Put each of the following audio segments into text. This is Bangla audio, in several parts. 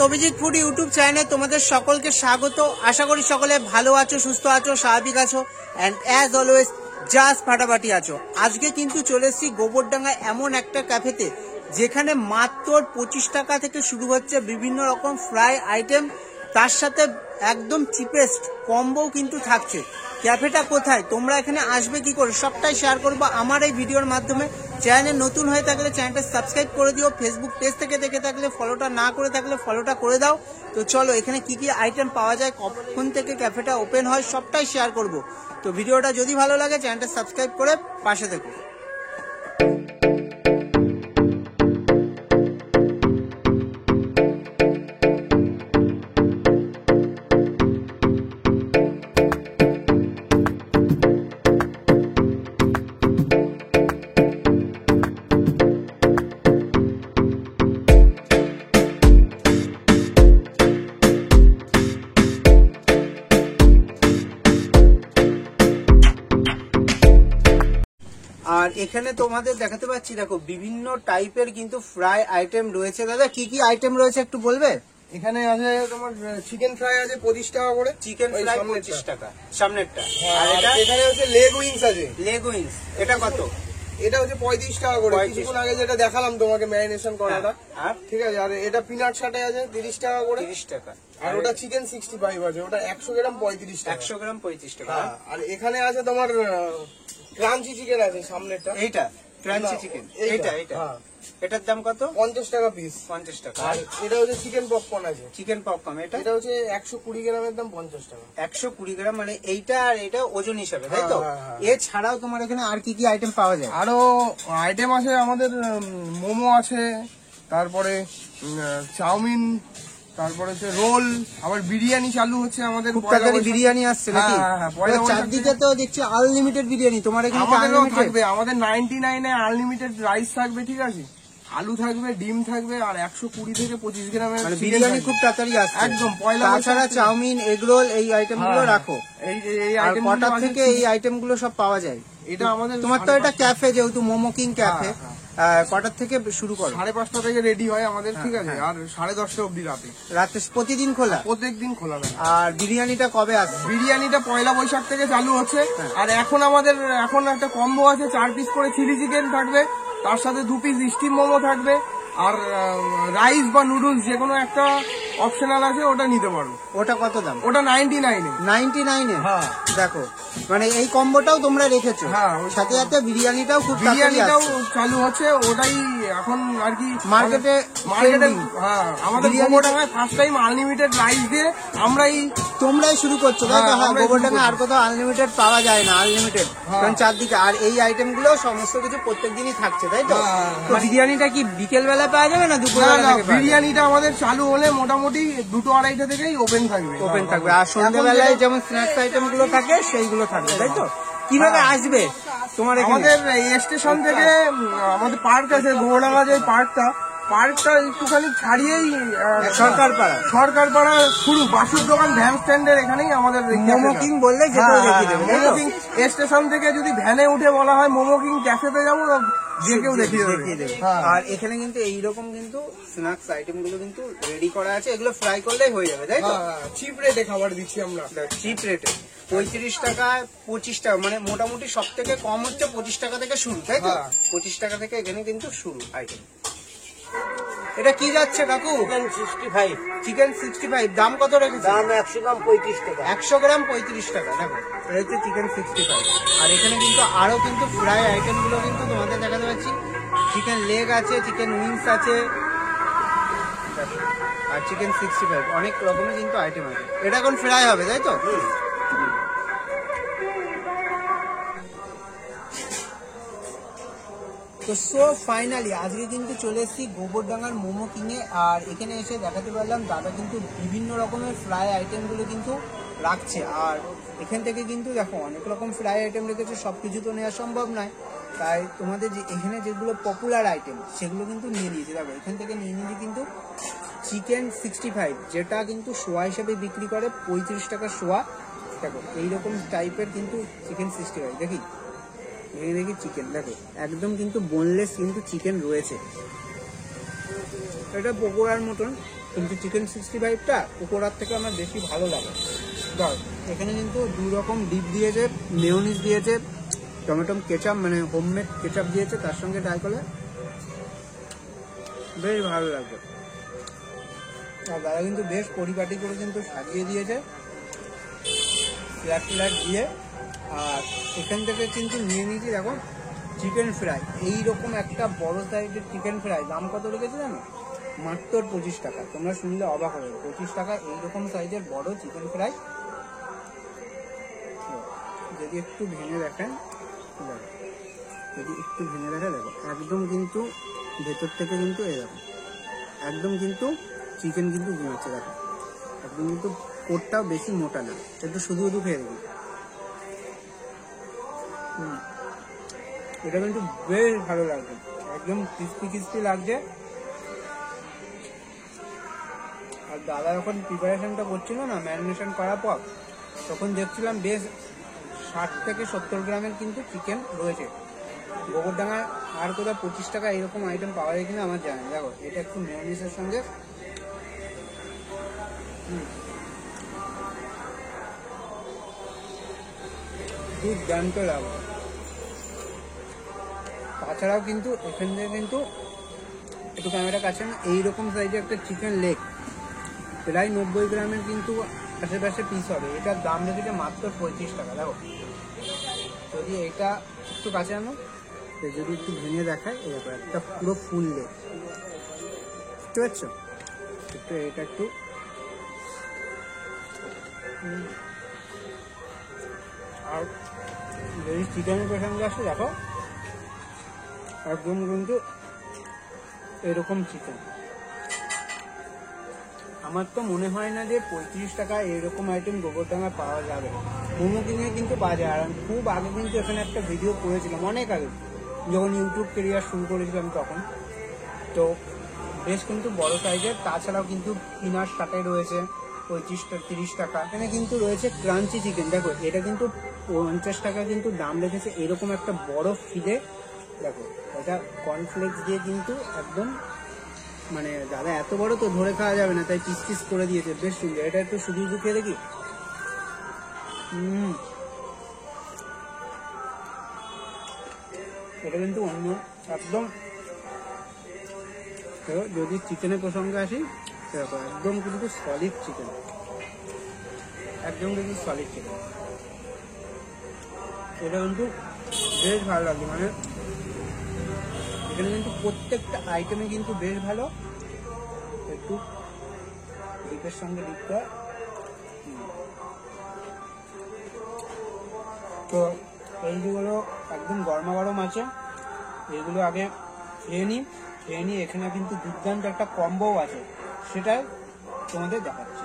অভিজিৎ ফুড ইউটিউব চ্যানেলে তোমাদের সকলকে স্বাগত। আশা করি সকলে ভালো আছো, সুস্থ আছো, স্বাভাবিক আছো অ্যান্ড অ্যাজ অলওয়েজ জাস্ট ফাটাফাটি আছো। আজকে কিন্তু চলে এসেছি গোবরডাঙ্গায় এমন একটা ক্যাফেতে যেখানে মাত্র 25 টাকা থেকে শুরু হচ্ছে বিভিন্ন রকম ফ্রাই আইটেম, তার সাথে একদম চিপেস্ট কম্বোও কিন্তু থাকছে। ক্যাফেটা কোথায়, তোমরা এখানে আসবে কি করে, সবটাই শেয়ার করবো আমার এই ভিডিওর মাধ্যমে। চ্যানেলে নতুন হয়ে থাকলে চ্যানেলটা সাবস্ক্রাইব করে দিও, ফেসবুক পেজ থেকে দেখে থাকলে ফলোটা না করে থাকলে ফলোটা করে দাও। তো চলো এখানে কি কি আইটেম পাওয়া যায়, কখন থেকে ক্যাফেটা ওপেন হয়, সবটাই শেয়ার করব। তো ভিডিওটা যদি ভালো লাগে চ্যানেলটা সাবস্ক্রাইব করে পাশে থেকো। আর এখানে তোমাদের দেখাতে পাচ্ছি, দেখো বিভিন্ন টাইপের কিন্তু ফ্রাই আইটেম রয়েছে। দাদা কি কি আইটেম রয়েছে একটু বলবে? এখানে আছে তোমার চিকেন ফ্রাই আছে 25 টাকা করে, চিকেন ফ্রাই 25 টাকা সামনেরটা। আর এখানে হচ্ছে লেগ উইংস আছে, লেগ উইংস এটা কত? এটা হচ্ছে 35 টাকা করে। কিছুক্ষণ আগে যেটা দেখালাম তোমাকে ম্যারিনেশন করাটা, ঠিক আছে। আর এটা পিনাট শাটে আছে 30 টাকা করে, 30 টাকা। আর ওটা চিকেন 65 আছে, ওটা 100 গ্রাম 35 টাকা। 100 গ্রাম 35 টাকা। আর এখানে আছে তোমার ক্রাঞ্চি চিকেন আছে সামনেরটা, এইটা ক্রাঞ্চি চিকেন, এইটা এটার দাম কত? 50 টাকা পিস। 50 টাকা। আর এটা হচ্ছে চিকেন পপকর্ন আছে, চিকেন পপকর্ন এটা হচ্ছে 120 গ্রামের দাম 50 টাকা। 120 গ্রাম মানে এইটা আর এটা ওজন হিসাবে, তাই তো? এছাড়াও তোমার এখানে আর কি কি আইটেম পাওয়া যায়? আরো আইটেম আছে আমাদের, মোমো আছে, তারপরে চাউমিন, তারপরে হচ্ছে রোল, আবার বিরিয়ানি চালু হচ্ছে আমাদের। বিরিয়ানি আসছে নাকি? চারদিকে তো দেখছি আনলিমিটেড বিরিয়ানি। তোমার এখানে থাকবে আমাদের 99 এ আনলিমিটেড রাইস থাকবে, ঠিক আছে, আলু থাকবে, ডিম থাকবে, আর 120 থেকে 25 গ্রামের বিরিয়ানি খুব তাড়াতাড়ি আসছে একদম পয়লা। তাছাড়া চাউমিন, এগ রোল, এই আইটেম গুলো রাখো। এই আইটেম কটার থেকে এই আইটেম গুলো সব পাওয়া যায়? এটা আমাদের তোমার তো এটা ক্যাফে, যেহেতু মোমো কিং ক্যাফে, কটার থেকে শুরু করো? 5:30 থেকে রেডি হয় আমাদের, ঠিক আছে। আর 10:30 অব্দি রাতে প্রতিদিন খোলা? প্রত্যেকদিন খোলা। আর বিরিয়ানিটা কবে আসবে? বিরিয়ানিটা পয়লা বৈশাখ থেকে চালু হচ্ছে। আর এখন আমাদের একটা কম্বো আছে, 4 পিস করে চিলি চিকেন থাকবে, তার সাথে 2 পিস স্টিম মোমো থাকবে, আর রাইস বা নুডলস যে কোনো একটা অপশনাল আছে, ওটা নিতে পারো। ওটা কত দাম? ওটা 99 এ। হ্যাঁ দেখো, মানে এই কম্বোটাও তোমরা রেখেছো। হ্যাঁ, সাথে সাথে বিরিয়ানিটাও চালু হচ্ছে। ওটাই এখন আর কি মার্কেটে। হ্যাঁ, আমাদের গোবরডাঙ্গায় ফার্স্ট টাইম আনলিমিটেড রাইস দিয়ে তোমরাই শুরু করছো, তাই তো? হ্যাঁ, গোবরডাঙ্গায় আর কোথাও আনলিমিটেড পাওয়া যায় না, আনলিমিটেড কারণ চারদিকে। আর এই আইটেম গুলো সমস্ত কিছু প্রত্যেক দিনই থাকছে, তাই তো? বিরিয়ানিটা কি বিকেল বেলা পাওয়া যাবে না দুপুর বেলা? বিরিয়ানিটা আমাদের চালু হলে মোটামুটি 2-2:30 থেকেই ওপেন থাকবে। আর সন্ধ্যাবেলায় যেমন স্ন্যাক্স আইটেম গুলো থাকে সেইগুলো থাকবে, তাই তো? কিভাবে আসবে তোমার? আমাদের স্টেশন থেকে আমাদের পার্ক আছে, গোবরডাঙ্গা যে পার্কটা একটুখানি ছাড়িয়েই সরকারপাড়া শুরু, বাসুর দোকান ভ্যান স্ট্যান্ডের এখানেই আমাদের মোমো কিং বললে মোমো কিং স্টেশন থেকে যদি ভ্যানে উঠে বলা হয় মোমো কিং ক্যাফেতে যাবো, যে কেউ দেখিয়ে দেবে। আর এখানে কিন্তু এইরকম কিন্তু স্ন্যাক্স আইটেম গুলো কিন্তু রেডি করা আছে, এগুলো ফ্রাই করলেই হয়ে যাবে, তাই তো? চিপ রেটে খাবার দিচ্ছি আমরা, চিপ রেটে। 35 টাকা 25 টাকা, মানে মোটামুটি সব থেকে কম হচ্ছে 25 টাকা থেকে শুরু, তাই তো? 25 টাকা থেকে এখানে কিন্তু শুরু আইটেম। এটা কি যাচ্ছে কাকু? চিকেন 65 দাম কত রেখেছে? দাম 100 গ্রাম 35 টাকা। 100 গ্রাম 35 টাকা। দেখো এটা হচ্ছে চিকেন 65। আর এখানে কিন্তু আরো কিন্তু ফ্রাই আইটেম গুলো কিন্তু তোমাদের দেখাতে পাচ্ছি। চিকেন লেগ আছে, চিকেন উইংস আছে, আর চিকেন 65, অনেক রকমের কিন্তু আইটেম আছে। এটা এখন ফ্রাই হবে, তাই তো? তো সো ফাইনালি আজকে কিন্তু চলে এসেছি গোবরডাঙ্গার মোমো কিংয়ে। আর এখানে এসে দেখাতে পারলাম দাদা কিন্তু বিভিন্ন রকমের ফ্রাই আইটেমগুলো কিন্তু রাখছে। আর এখান থেকে কিন্তু দেখো অনেক রকম ফ্রাই আইটেম রেখেছে, সব কিছু তো নেওয়া সম্ভব নয়, তাই তোমাদের যে এখানে যেগুলো পপুলার আইটেম সেগুলো কিন্তু নিয়ে নিয়েছে। দেখো এখান থেকে নিয়ে নিয়েছি কিন্তু চিকেন 65, যেটা কিন্তু শোয়া হিসাবে বিক্রি করে 35 টাকা শোয়া। দেখো এইরকম টাইপের কিন্তু চিকেন 65। দেখি চিকেন, দেখো একদম কিন্তু বোনলেস কিন্তু চিকেন রয়েছে। এটা পকোড়ার মতন কিন্তু চিকেন 65টা উপরার থেকে আমার বেশি ভালো লাগে। ধর এখানে কিন্তু 2 রকম ডিপ দিয়েছে, মেয়োনিজ দিয়েছে, টমেটো কেচাপ মানে হোমমেড কেচাপ দিয়েছে, তার সঙ্গে ট্রাই করলে বেশ ভালো লাগবে। আর দাদা কিন্তু বেশ পরিপাটি করে কিন্তু সাজিয়ে দিয়েছে ফ্ল্যাট ফ্ল্যাট দিয়ে। আর এখান থেকে কিন্তু নিয়ে নিয়েছি দেখো চিকেন ফ্রাই, এইরকম একটা বড় সাইজের চিকেন ফ্রাই। দাম কত রেখেছে জানো? মাত্র 25 টাকা। তোমরা শুনলে অবাক হবে, 25 টাকা এইরকম সাইজের বড় চিকেন ফ্রাই। যদি একটু ভেঙে দেখেন, যদি একটু ভেঙে দেখে দেখো একদম কিন্তু ভেতর থেকে কিন্তু এরকম একদম কিন্তু চিকেন কিন্তু ঘুমাচ্ছে। দেখো একদম কিন্তু কোটটাও বেশি মোটা না, একটু শুধু শুধু খেয়ে দেখি। এটা কিন্তু বেশ ভালো লাগছে, একদম ক্রিস্পি ক্রিস্পি লাগছে। আর দাদা যখন প্রিপারেশনটা করছিল না ম্যারিনেশন করার পর, তখন দেখছিলাম বেশ 60 থেকে 70 গ্রামের কিন্তু চিকেন রয়েছে। গোবরডাঙ্গায় আর কোথাও 25 টাকা এরকম আইটেম পাওয়া যায় কিনা আমার জানা। দেখো এটা একটু মেয়োনিজের সঙ্গে দুর্দান্ত লাগবে। তাছাড়াও কিন্তু এখান থেকে কিন্তু একটু ক্যামেরা কাছে না, এইরকম সাইজের একটা চিকেন লেগ প্রায় 90 গ্রামের কিন্তু আশেপাশে পিস হবে। এটার দাম রেখেছে মাত্র 35 টাকা। দেখো যদি এটা একটু কাছে আনো, যদি একটু ভেঙে দেখায়, এই ব্যাপার একটা পুরো ফুল লেগ, বুঝতে পারছো? একটু এটা একটু আর যদি চিকেনের প্রসঙ্গে আসে দেখো একদম কিন্তু এরকম চিকেন। আমার তো মনে হয় না যে 35 টাকা এরকম আইটেম গোবরডাঙ্গা পাওয়া যাবে। মোমো কিনে কিন্তু পাওয়া যায়। আর খুব আগে কিন্তু এখানে একটা ভিডিও করেছিলাম, অনেক আগে যখন ইউটিউব ক্যারিয়ার শুরু করেছিলাম তখন। তো বেশ কিন্তু বড় সাইজের। তাছাড়াও কিন্তু পিনাট কাটাই রয়েছে 25-30 টাকা। এখানে কিন্তু রয়েছে ক্রাঞ্চি চিকেন। দেখো এটা কিন্তু 50 টাকা কিন্তু দাম রেখেছে। এরকম একটা বড় ফিলে, দেখো এটা কর্নফ্লেক্স দিয়ে কিন্তু একদম মানে দাদা এত বড় তো ধরে খাওয়া যাবে না, তাই পিস পিস করে দিয়েছে, বেশ সুন্দর। এটা একটু শুধু শুধু খেয়ে দেখি। এটা কিন্তু অন্য একদম। যদি চিকেনের প্রসঙ্গে আসি, দেখো একদম কিন্তু সলিড চিকেন, একদম কিন্তু সলিড চিকেন। এটা কিন্তু বেশ ভালো লাগবে। মানে এখানে কিন্তু প্রত্যেকটা আইটেমে কিন্তু বেশ ভালো। একটু ডিপের সঙ্গে ডিপ কর। তো এই যেগুলো একদম গরমা গরম আছে, এগুলো আগে খেয়ে নিই। এখানে কিন্তু দুর্দান্ত একটা কম্বো আছে, সেটাই তোমাদের দেখাচ্ছি।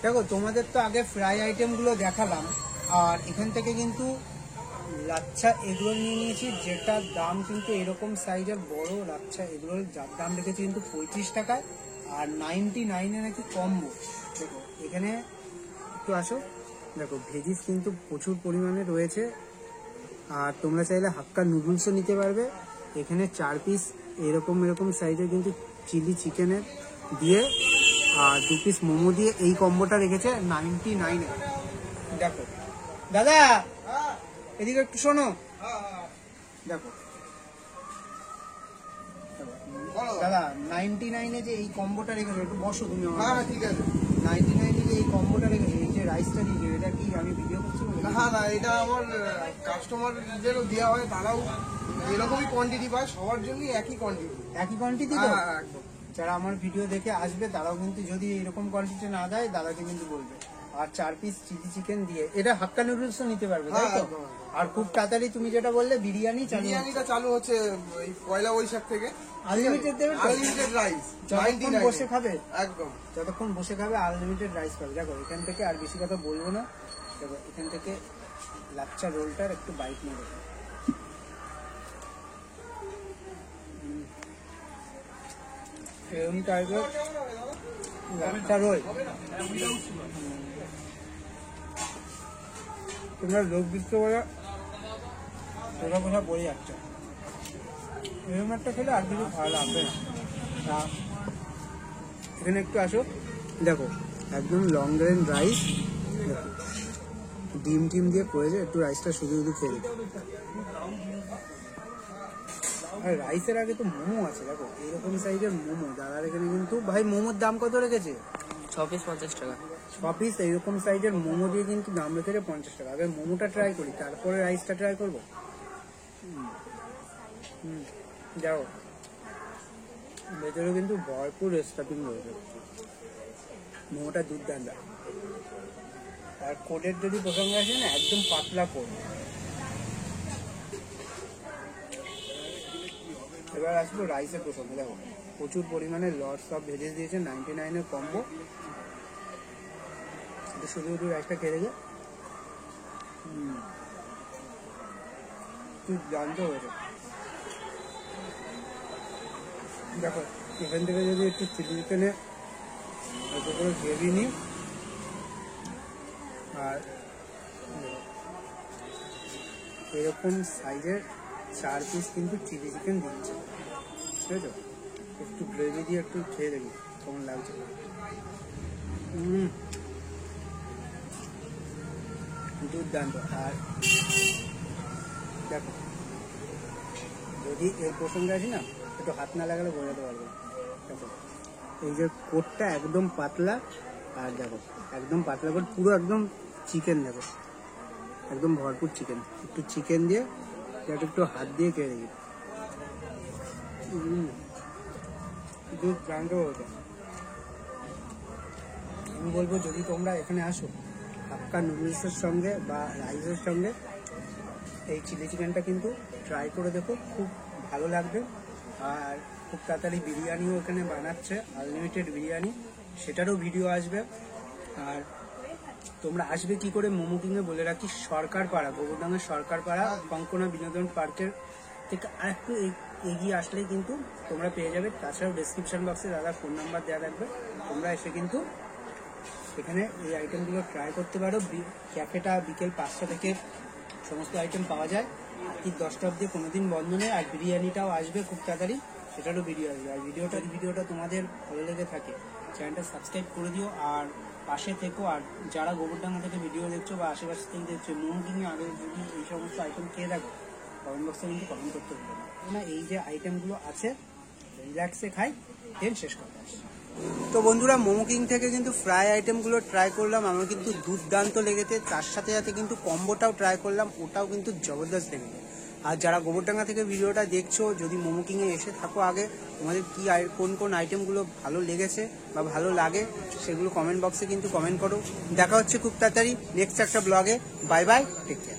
দেখো তোমাদের তো আগে ফ্রাই আইটেমগুলো দেখালাম, আর এখান থেকে কিন্তু লাচ্ছা এগরোল নিয়ে নিয়েছি, যেটার দাম কিন্তু এরকম সাইজের বড় লাচ্ছা এগরোল, যার দাম রেখেছি কিন্তু 35 টাকায়। আর 99-এ নাকি কম্বো। দেখো এখানে একটু আসো, দেখো ভেজিস কিন্তু প্রচুর পরিমাণে রয়েছে। আর তোমরা চাইলে হাক্কা নুডলসও নিতে পারবে। এখানে 4 পিস এরকম সাইজের কিন্তু চিলি চিকেনের দিয়ে আর 2 পিস মোমো দিয়ে এই কম্বোটা রেখেছে 99-এ। দেখো দাদা এদিকে একটু শোনো, দেখো দাদা 99-এ যে এই কম্বোটা রেখেছে, একটু বসো তুমি। ঠিক আছে। 99-এ যে এই কম্বোটা রেখেছে, এই যে রাইসটা দিয়েছে, এটা কি আমি ভিডিও করছি? না, এটা আমার কাস্টমারদেরও দেওয়া হয়, তারাও এরকমই কোয়ান্টিটি পায়, সবার জন্যই একই কোয়ান্টিটি তো। একদম। যারা আমার ভিডিও দেখে আসবে তারাও কিন্তু যদি এরকম কোয়ান্টিটি না দেয় দাদাকে কিন্তু বলবে। আর 4 পিস চিলি চিকেন দিয়ে এটা হাক্কা নুডলসও নিতে পারবে, তাই তো? আর খুব তাড়াতাড়ি তুমি যেটা বললে বিরিয়ানিটা চালু হচ্ছে এই পয়লা বৈশাখ থেকে। আনলিমিটেড দেবে, আনলিমিটেড রাইস, যতক্ষণ বসে খাবে, একদম যতক্ষণ বসে খাবে আনলিমিটেড রাইস পাবে। দেখো এখান থেকে আর বেশি কথা বলবো না। দেখো এখান থেকে লাচ্ছা রোলটার একটু বাইট নিয়ে দেখো। এরকম টাইপের একটা রোল তোমরা লোক দিচ্ছ বলে ওরা কোথাও পড়ে যাচ্ছে এরকম একটা খেলে আর কিছু ভালো লাগবে না তা এখানে একটু আসো দেখো একদম লং গ্রেন রাইস ডিম টিম দিয়ে করেছে একটু রাইসটা শুধু শুধু খেয়ে দিতে আর রাইসের আগে তো মোমো আছে দেখো এরকম সাইজের মোমো দাদার এখানে কিন্তু ভাই মোমোর দাম কত রেখেছে 6 পিস 50 টাকা 6 পিস এইরকম সাইজের মোমো দিয়ে কিন্তু দাম রেখেছে 50 টাকা আগে মোমোটা ট্রাই করি তারপরে রাইসটা ট্রাই করবো যাও ভেতরে কিন্তু ভরপুর স্টাফিং রয়েছে মোমোটা দুর্দান্ত আর কোডের যদি প্রসঙ্গ আসে না একদম পাতলা কোড এবার আসবো রাইসের প্রসঙ্গে দেখো প্রচুর পরিমাণে লটস অফ ভেজেস দিয়েছে 99 এর কম্বো শুধু শুধু রাইসটা খেয়ে দেখে জানতে হয়েছে দেখো এখান থেকে যদি একটু চিলি চিকেনে একটু করে গ্রেভি নিই আর এরকম সাইজের 4 পিস কিন্তু চিলি চিকেন দিচ্ছে ঠিক আছে একটু গ্রেভি দিয়ে একটু খেয়ে দেখি কেমন লাগছে দুর্দান্ত আর দেখো যদি এর প্রসঙ্গে আছি না একটু হাত না লাগালে বোঝাতে পারবো দেখো এই যে কোটটা একদম পাতলা আর দেখো একদম পাতলা করে পুরো একদম চিকেন দেখো একদম ভরপুর চিকেন একটু চিকেন দিয়ে একটু হাত দিয়ে খেয়ে দেখি দুর্দান্ত হতো আমি বলবো যদি তোমরা এখানে আসো হাক্কা নুডলসের সঙ্গে বা রাইসের সঙ্গে এই চিলি চিকেনটা কিন্তু ট্রাই করে দেখো খুব ভালো লাগবে আর খুব তাড়াতাড়ি বিরিয়ানিও এখানে বানাচ্ছে আনলিমিটেড বিরিয়ানি সেটারও ভিডিও আসবে আর তোমরা আসবে কি করে মোমো কিংয়ে বলে রাখি সরকারপাড়া গোবরডাঙ্গা সরকারপাড়া কঙ্কনা বিনোদন পার্কের থেকে আরেকটু এগিয়ে আসলেই কিন্তু তোমরা পেয়ে যাবে তাছাড়াও ডেসক্রিপশন বক্সে দাদার ফোন নাম্বার দেওয়া থাকবে তোমরা এসে কিন্তু এখানে এই আইটেমগুলো ট্রাই করতে পারো ক্যাফেটা বিকেল 5টা থেকে সমস্ত আইটেম পাওয়া যায় ঠিক 10টা অবধি কোনোদিন বন্ধ নেই আর বিরিয়ানিটাও আসবে খুব তাড়াতাড়ি সেটারও ভিডিও আসবে আর ভিডিওটা তোমাদের ভালো লেগে থাকে চ্যানেলটা সাবস্ক্রাইব করে দিও আর পাশে থেকো আর যারা গোবরডাঙ্গা থেকে ভিডিও দেখছো বা আশেপাশে থেকে দেখছো মোমো কিংয়ে আগে যদি এই সমস্ত আইটেম খেয়ে থাকো কমেন্ট বক্সে কিন্তু কমেন্ট করতে পারবে না এই যে আইটেমগুলো আছে রিল্যাক্সে খাই দেন শেষ কথা আসে তো বন্ধুরা মোমো কিং থেকে কিন্তু ফ্রাই আইটেমগুলো ট্রাই করলাম আমার কিন্তু দুর্দান্ত লেগেছে তার সাথে সাথে কিন্তু কম্বোটাও ট্রাই করলাম ওটাও কিন্তু জবরদস্ত লেগেছে আর যারা গোবরডাঙ্গা থেকে ভিডিওটা দেখছো যদি মোমো কিংয়ে এসে থাকো আগে তোমাদের কি কোন কোন আইটেমগুলো ভালো লেগেছে বা ভালো লাগে সেগুলো কমেন্ট বক্সে কিন্তু কমেন্ট করো দেখা হচ্ছে খুব তাড়াতাড়ি নেক্সট একটা ব্লগে বাই বাই টেক কেয়ার।